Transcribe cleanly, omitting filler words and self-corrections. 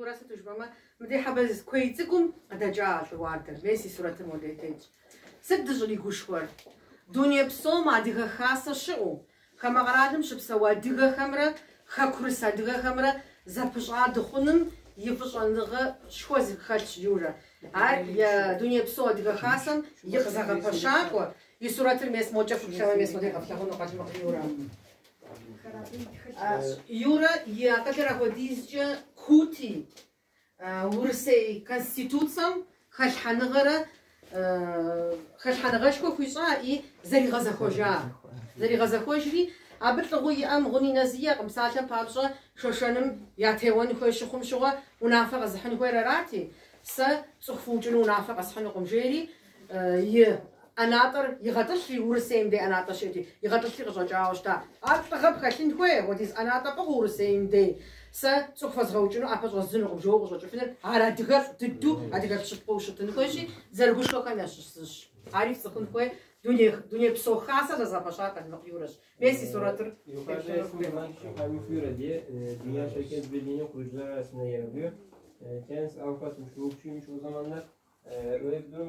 يوراسة تجمع مدي حبز كويتكم أدجال وارتر ميسي سورة الموديتج سدج لي قشور دنيا بسو ما ديها خاصة شو خما غرادم شبسوا ديها خمرة خكرسا ديها خمرة زبشع دخونم يفشل نغ شوز خالش يورا يا دنيا بسو ديها خاصة يخزغ بشاكو يسورة الميس موجة فشوا ميس موجة فشوا نقاش يورا يورا يا كتير أقوديزج كوتي ورسي كونستيتوشن خش حنغرشكو فيشا إيه زي غزة خوجري عبرت لغوي أم غني نزية قمصاشن بابشة شوشنم ياتيون خوش خم شوا ونافق زحن خوير راتي س صخفوجن ونافق زحن قمجيري يه أناطر يغطش في ورسيم دي أناطر شدي يغطش في غجاوش تا أتغب خشين خوي وديس أناطر بورسيم دي س صخفز غوجنو أبغى غزنو قمجو غجفنر على دغر تدو أدغر شبوش تنخوشي زربوش كان يشش عارف سخن خوي دنيا بسو خاصة لزباشات المقيورش ميسي سوراتر dünya şirket birliğinin kurucuları arasında yer alıyor. Kendisi avukat, hukukçuymuş o zamanlar. Öyle bir durum